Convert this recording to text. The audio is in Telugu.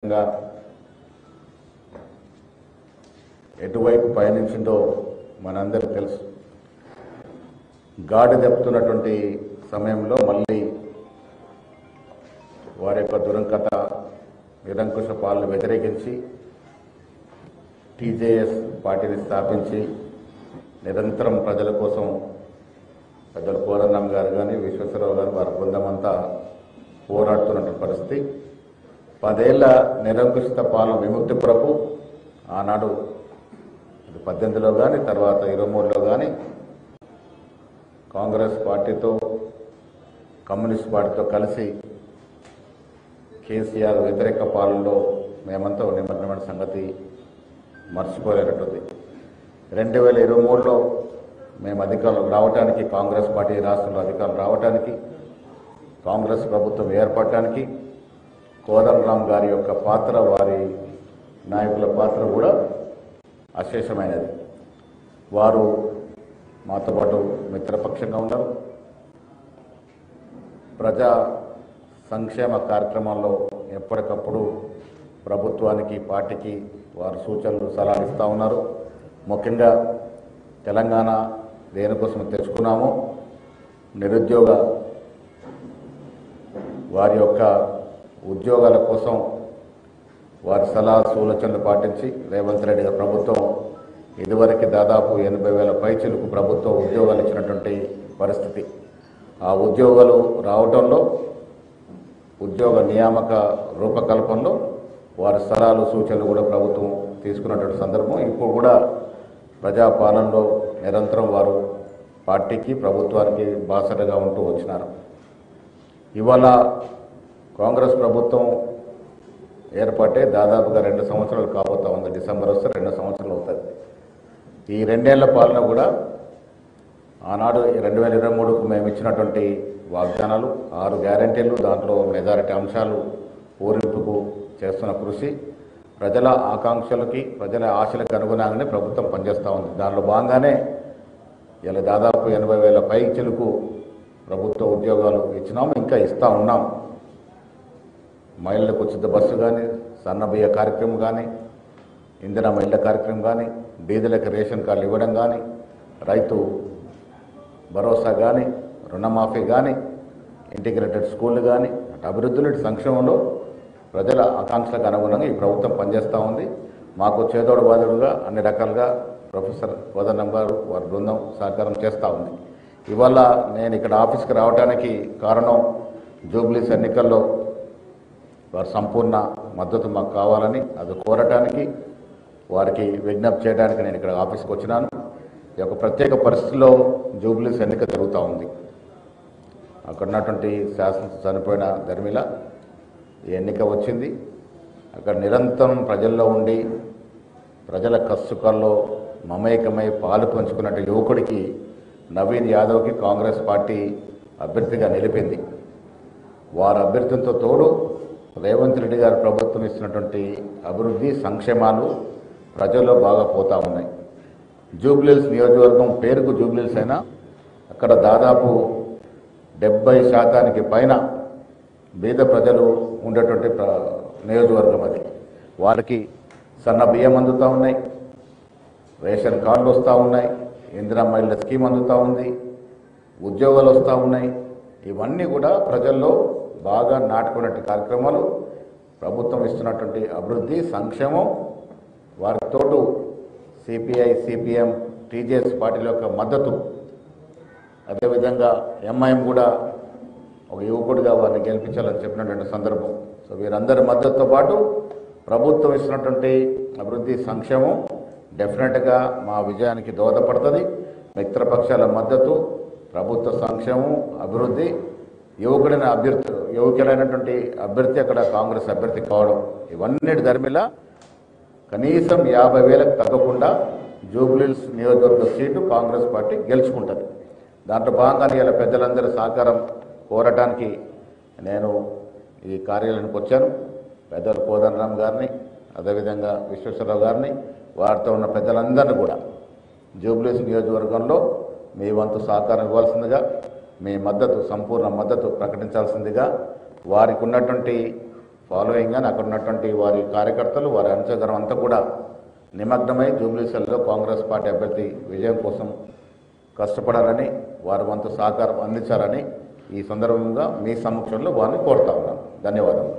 ఇంకా ఎటువైపు పయనించిందో మనందరికీ తెలుసు. గాడి దెప్పుతున్నటువంటి సమయంలో మళ్ళీ వారి యొక్క దురంకత నిరంకుశ పాలన వ్యతిరేకించి టీజేఎస్ పార్టీని స్థాపించి నిరంతరం ప్రజల కోసం పెద్దలు కోదండరాం గారు కానీ విశ్వేశ్వరరావు గారు వారి బృందం అంతా పోరాడుతున్నటువంటి పరిస్థితి. 10 ఏళ్ల నిరంకుశిత పాలన విముక్తి కొరకు ఆనాడు 18లో కానీ తర్వాత 23లో కానీ కాంగ్రెస్ పార్టీతో కమ్యూనిస్ట్ పార్టీతో కలిసి కేసీఆర్ వ్యతిరేక పాలనలో మేమంతా నిమగ్నమైన సంగతి మర్చిపోలేనట్టుంది. 2023లో మేము అధికారులు రావడానికి, కాంగ్రెస్ పార్టీ రాష్ట్రంలో అధికారులు రావడానికి, కాంగ్రెస్ ప్రభుత్వం ఏర్పడటానికి కోదండరాం గారి యొక్క పాత్ర, వారి నాయకుల పాత్ర కూడా అశేషమైనది. వారు మాతో పాటు మిత్రపక్షంగా ఉన్నారు. ప్రజా సంక్షేమ కార్యక్రమాల్లో ఎప్పటికప్పుడు ప్రభుత్వానికి, పార్టీకి వారు సూచనలు, సలహాలు ఇస్తూ ఉన్నారు. ముఖ్యంగా తెలంగాణ దేనికోసం తెచ్చుకున్నామో నిరుద్యోగ వారి యొక్క ఉద్యోగాల కోసం వారి సలహా సూచనలు పాటించి రేవంత్ రెడ్డి గారి ప్రభుత్వం ఇదివరకు దాదాపు 80,000 పైచిలకు ప్రభుత్వ ఉద్యోగాలు ఇచ్చినటువంటి పరిస్థితి. ఆ ఉద్యోగాలు రావడంలో, ఉద్యోగ నియామక రూపకల్పనలో వారి సలహాలు సూచనలు కూడా ప్రభుత్వం తీసుకున్నటువంటి సందర్భం. ఇప్పుడు కూడా ప్రజాపాలనలో నిరంతరం వారు పార్టీకి, ప్రభుత్వానికి బాసటగా ఉంటూ వచ్చినారు. ఇవాళ కాంగ్రెస్ ప్రభుత్వం ఏర్పడే దాదాపుగా 2 సంవత్సరాలు కాబోతా ఉంది. డిసెంబర్ వస్తే 2 సంవత్సరాలు అవుతుంది. ఈ 2 ఏళ్ల పాలన కూడా ఆనాడు 2023కు మేము ఇచ్చినటువంటి వాగ్దానాలు, 6 గ్యారెంటీలు, దాంట్లో మెజారిటీ అంశాలు పూరింపుకు చేస్తున్న కృషి, ప్రజల ఆకాంక్షలకి, ప్రజల ఆశలకు అనుగుణంగానే ప్రభుత్వం పనిచేస్తూ ఉంది. దానిలో భాగంగానే ఇలా దాదాపు 80,000 పైచిలకు ప్రభుత్వ ఉద్యోగాలు ఇచ్చినాము, ఇంకా ఇస్తూ ఉన్నాం. మహిళలకు ఉచిత బస్సు కానీ, సన్నబియ్య కార్యక్రమం కానీ, ఇందిరా మహిళ కార్యక్రమం కానీ, బీదలకు రేషన్ కార్డులు ఇవ్వడం కానీ, రైతు భరోసా కానీ, రుణమాఫీ కానీ, ఇంటిగ్రేటెడ్ స్కూళ్ళు కానీ, అభివృద్ధులు, సంక్షేమంలో ప్రజల ఆకాంక్షలకు అనుగుణంగా ఈ ప్రభుత్వం పనిచేస్తూ ఉంది. మాకు చేదోడు బాదుడుగా అన్ని రకాలుగా ప్రొఫెసర్ కోదండరాం గారు, వారి బృందం సహకారం చేస్తూ ఉంది. ఇవాళ నేను ఇక్కడ ఆఫీస్కి రావడానికి కారణం, జూబ్లీస్ ఎన్నికల్లో వారి సంపూర్ణ మద్దతు మాకు కావాలని, అది కోరటానికి, వారికి విజ్ఞప్తి చేయడానికి నేను ఇక్కడ ఆఫీస్కి వచ్చినాను. ఈ యొక్క ప్రత్యేక పరిస్థితుల్లో జూబ్లీస్ ఎన్నిక జరుగుతూ ఉంది. అక్కడ ఉన్నటువంటి శాసనసభ చనిపోయిన ధర్మిల ఈ ఎన్నిక వచ్చింది. అక్కడ నిరంతరం ప్రజల్లో ఉండి ప్రజల కష్టకాల్లో మమేకమై పాలు పంచుకున్నట్టు యువకుడికి నవీన్ యాదవ్కి కాంగ్రెస్ పార్టీ అభ్యర్థిగా నిలిపింది. వారి అభ్యర్థులతో తోడు రేవంత్ రెడ్డి గారి ప్రభుత్వం ఇస్తున్నటువంటి అభివృద్ధి, సంక్షేమాలు ప్రజల్లో బాగా పోతూ ఉన్నాయి. జూబ్లీహిల్స్ నియోజకవర్గం పేరుకు జూబ్లీహిల్స్ అయినా అక్కడ దాదాపు 70% పైన బీద ప్రజలు ఉండేటువంటి నియోజకవర్గం అది. వారికి సన్న బియ్యం అందుతూ ఉన్నాయి, రేషన్ కార్డులు వస్తూ ఉన్నాయి, ఇందిరా మహిళ స్కీమ్ అందుతూ ఉంది, ఉద్యోగాలు వస్తూ ఉన్నాయి. ఇవన్నీ కూడా ప్రజల్లో బాగా నాటుకున్నటువంటి కార్యక్రమాలు, ప్రభుత్వం ఇస్తున్నటువంటి అభివృద్ధి, సంక్షేమం, వారికి తోడు సిపిఐ, సిపిఎం, టీజేఎస్ పార్టీల యొక్క మద్దతు, అదేవిధంగా ఎంఐఎం కూడా ఒక యువకుడిగా వారిని గెలిపించాలని చెప్పినటువంటి సందర్భం. సో వీరందరి మద్దతుతో పాటు ప్రభుత్వం ఇస్తున్నటువంటి అభివృద్ధి, సంక్షేమం డెఫినెట్గా మా విజయానికి దోహదపడుతుంది. మిత్రపక్షాల మద్దతు, ప్రభుత్వ సంక్షేమం, అభివృద్ధి, యువకులైనటువంటి అభ్యర్థి అక్కడ కాంగ్రెస్ అభ్యర్థి కావడం, ఇవన్నిటి ధర్మిలా కనీసం 50,000కు తగ్గకుండా జూబ్లీహిల్స్ నియోజకవర్గ సీటు కాంగ్రెస్ పార్టీ గెలుచుకుంటుంది. దాంట్లో భాగంగా ఇలా పెద్దలందరి సహకారం కోరటానికి నేను ఈ కార్యాలయానికి వచ్చాను. పెద్దలు కోదండరాం గారిని, అదేవిధంగా విశ్వేశ్వరరావు గారిని, వారితో ఉన్న పెద్దలందరినీ కూడా జూబ్లీహిల్స్ నియోజకవర్గంలో మీ వంతు సహకారం ఇవ్వాల్సిందిగా, మీ మద్దతు, సంపూర్ణ మద్దతు ప్రకటించాల్సిందిగా, వారికి ఉన్నటువంటి ఫాలోయింగ్ కానీ అక్కడ ఉన్నటువంటి వారి కార్యకర్తలు వారి అనుచగరం అంతా కూడా నిమగ్నమై జూబ్లీహిల్స్లో కాంగ్రెస్ పార్టీ అభ్యర్థి విజయం కోసం కష్టపడాలని వారి వంతు సహకారం అందించాలని ఈ సందర్భంగా మీ సమక్షంలో వారిని కోరుతా ఉన్నాను. ధన్యవాదాలు.